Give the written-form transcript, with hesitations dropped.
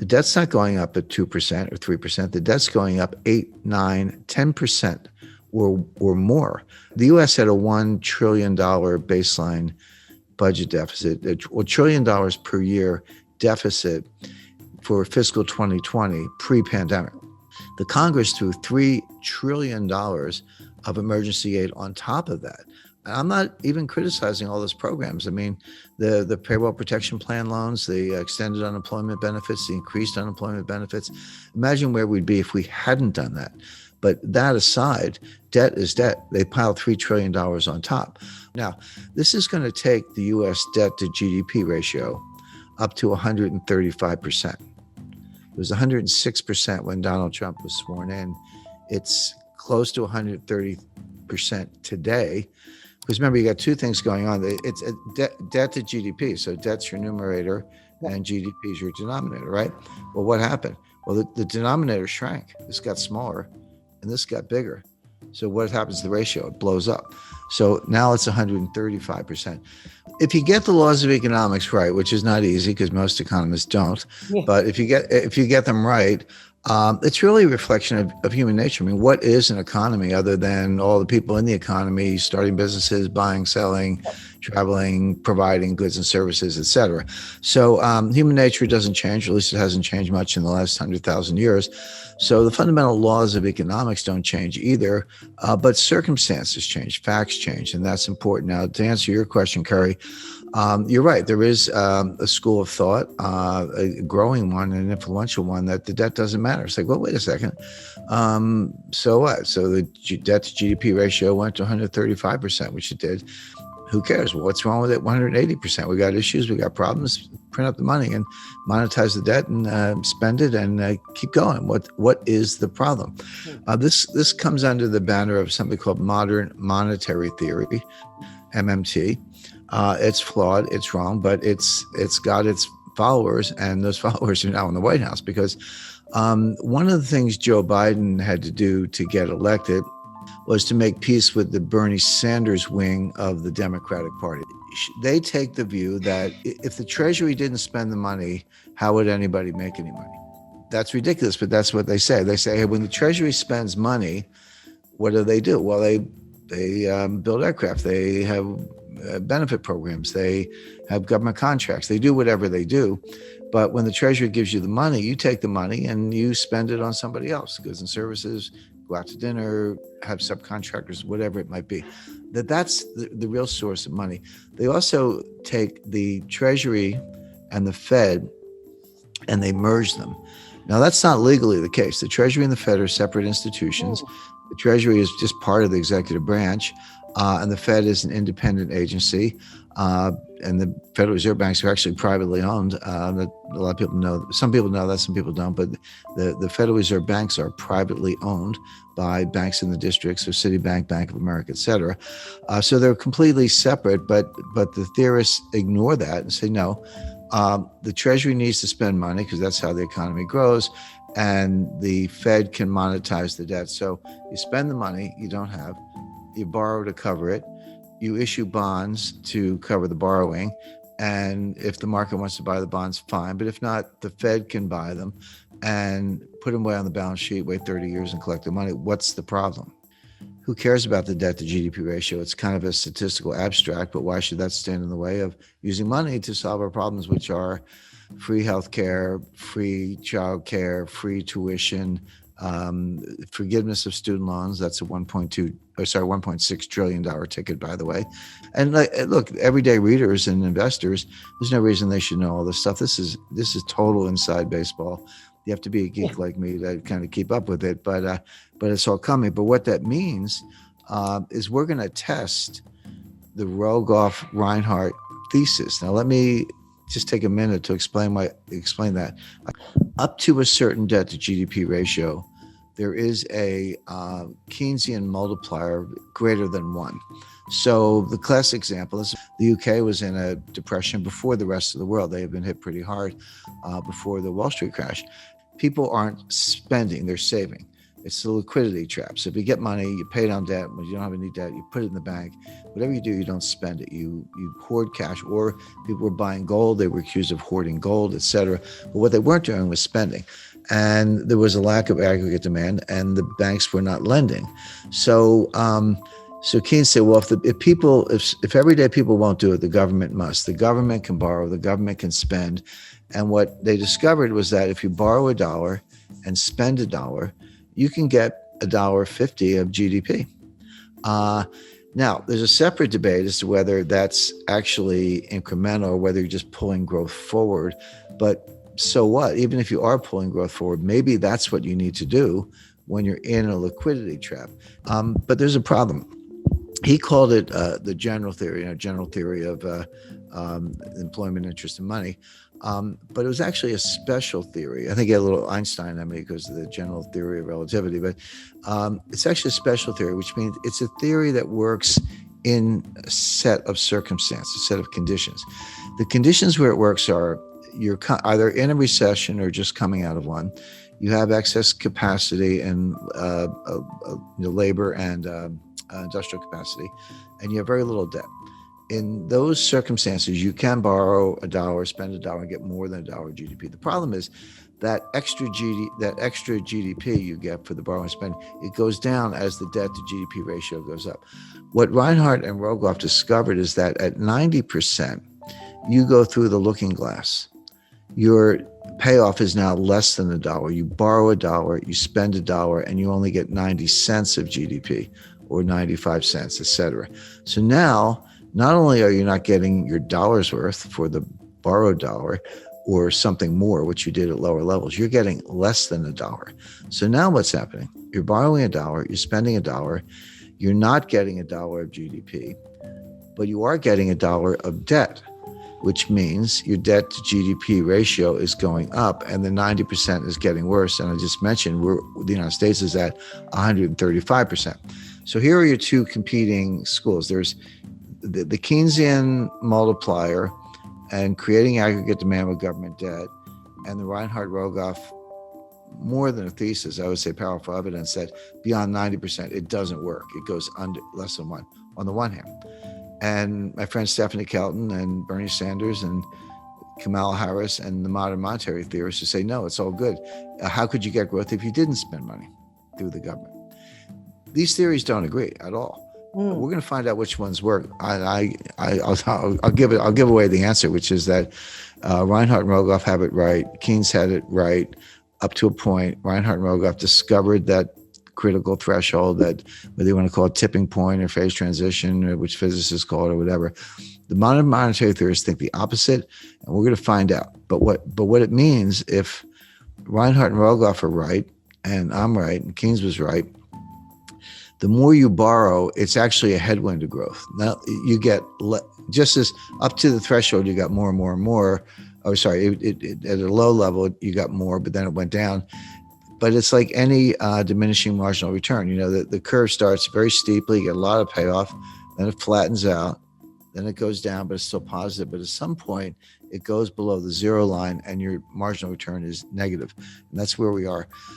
The debt's not going up at 2% or 3%. The debt's going up 8, 9, 10% or more. The U.S. had a $1 trillion baseline budget deficit, $1 trillion per year deficit for fiscal 2020 pre-pandemic. The Congress threw $3 trillion of emergency aid on top of that. And I'm not even criticizing all those programs. I mean, the payroll protection plan loans, the extended unemployment benefits, the increased unemployment benefits. Imagine where we'd be if we hadn't done that. But that aside, debt is debt. They piled $3 trillion on top. Now, this is going to take the U.S. debt to GDP ratio up to 135%. It was 106% when Donald Trump was sworn in. It's close to 130% today. Because remember, you got two things going on. It's a debt to GDP. So debt's your numerator and GDP is your denominator, right? Well, what happened? Well, the denominator shrank. This got smaller and this got bigger. So what happens to the ratio? It blows up. So now it's 135%. If you get the laws of economics right, which is not easy because most economists don't, but if you get them right, it's really a reflection of human nature. I mean, what is an economy other than all the people in the economy starting businesses, buying, selling, traveling, providing goods and services, et cetera. So human nature doesn't change, or at least it hasn't changed much in the last 100,000 years. So the fundamental laws of economics don't change either, but circumstances change, facts change, and that's important. Now, to answer your question, Kerry, you're right. There is a school of thought, a growing one, an influential one, that the debt doesn't matter. It's like, well, wait a second. So what? So the debt to GDP ratio went to 135%, which it did. Who cares? Well, what's wrong with it? 180%. We got issues. We got problems. Print up the money and monetize the debt and spend it and keep going. What is the problem? This comes under the banner of something called modern monetary theory, MMT. It's flawed, it's wrong, but it's got its followers, and those followers are now in the White House because one of the things Joe Biden had to do to get elected was to make peace with the Bernie Sanders wing of the Democratic Party. They take the view that if the Treasury didn't spend the money, how would anybody make any money? That's ridiculous, but that's what they say. They say, hey, when the Treasury spends money, what do? Well, they build aircraft. They have benefit programs. They have government contracts. They do whatever they do. But when the Treasury gives you the money, you take the money and you spend it on somebody else, goods and services, go out to dinner, have subcontractors, whatever it might be. That's the real source of money. They also take the Treasury and the Fed and they merge them. Now, that's not legally the case. The Treasury and the Fed are separate institutions. The Treasury is just part of the executive branch, and the Fed is an independent agency. And the Federal Reserve banks are actually privately owned. A lot of people know, some people know that, some people don't, but the Federal Reserve banks are privately owned by banks in the districts, so Citibank, Bank of America, et cetera. So they're completely separate, but the theorists ignore that and say, no, the Treasury needs to spend money because that's how the economy grows, and the Fed can monetize the debt. So you spend the money you don't have, you borrow to cover it, you issue bonds to cover the borrowing, and if the market wants to buy the bonds, fine. But if not, the Fed can buy them and put them away on the balance sheet, wait 30 years and collect the money. What's the problem? Who cares about the debt to GDP ratio? It's kind of a statistical abstract, but why should that stand in the way of using money to solve our problems, which are free healthcare, free childcare, free tuition, forgiveness of student loans? That's a $1.6 trillion ticket, by the way. And look, everyday readers and investors, there's no reason they should know all this stuff. This is total inside baseball. You have to be a geek like me to kind of keep up with it, but it's all coming. But what that means is we're going to test the Rogoff-Reinhardt thesis. Now, let me just take a minute to explain that. Up to a certain debt to GDP ratio, there is a Keynesian multiplier greater than 1. So the classic example is the UK was in a depression before the rest of the world. They have been hit pretty hard before the Wall Street crash. People aren't spending, they're saving. It's the liquidity trap. So if you get money, you pay down debt. When you don't have any debt, you put it in the bank. Whatever you do, you don't spend it. You hoard cash. Or people were buying gold. They were accused of hoarding gold, et cetera. But what they weren't doing was spending. And there was a lack of aggregate demand, and the banks were not lending. So so Keynes said, well, if everyday people won't do it, the government must. The government can borrow, the government can spend. And what they discovered was that if you borrow $1 and spend $1, you can get $1.50 of GDP. Now, there's a separate debate as to whether that's actually incremental or whether you're just pulling growth forward. But so what? Even if you are pulling growth forward, maybe that's what you need to do when you're in a liquidity trap. But there's a problem. He called it the general theory of employment, interest, and money. But it was actually a special theory. I think he had a little Einstein in me because of the general theory of relativity. But it's actually a special theory, which means it's a theory that works in a set of circumstances, a set of conditions. The conditions where it works are you're either in a recession or just coming out of one. You have excess capacity and labor and industrial capacity, and you have very little debt. In those circumstances, you can borrow $1, spend $1, and get more than $1 GDP. The problem is that extra GDP you get for the borrow and spend, it goes down as the debt to GDP ratio goes up. What Reinhardt and Rogoff discovered is that at 90%, you go through the looking glass. Your payoff is now less than $1. You borrow $1, you spend $1, and you only get 90 cents of GDP or 95 cents, et cetera. So now, not only are you not getting your dollar's worth for the borrowed dollar or something more, which you did at lower levels, you're getting less than $1. So now what's happening? You're borrowing $1, you're spending $1, you're not getting $1 of GDP, but you are getting $1 of debt, which means your debt to GDP ratio is going up and the 90% is getting worse. And I just mentioned the United States is at 135%. So here are your two competing schools. There's the Keynesian multiplier and creating aggregate demand with government debt, and the Reinhardt-Rogoff, more than a thesis, I would say powerful evidence that beyond 90%, it doesn't work. It goes under less than 1 on the one hand. And my friend Stephanie Kelton and Bernie Sanders and Kamala Harris and the modern monetary theorists who say, no, it's all good. How could you get growth if you didn't spend money through the government? These theories don't agree at all. We're going to find out which ones work. I'll give away the answer, which is that Reinhardt and Rogoff have it right. Keynes had it right up to a point. Reinhardt and Rogoff discovered that critical threshold, that whether you want to call it tipping point or phase transition, or which physicists call it or whatever. The modern monetary theorists think the opposite, and we're going to find out. But what it means if Reinhardt and Rogoff are right, and I'm right, and Keynes was right, the more you borrow, it's actually a headwind to growth. Now you get just as up to the threshold, you got more and more and more. Oh, sorry, at a low level, you got more, but then it went down. But it's like any diminishing marginal return. You know, the curve starts very steeply, you get a lot of payoff, then it flattens out, then it goes down, but it's still positive. But at some point, it goes below the zero line and your marginal return is negative. And that's where we are.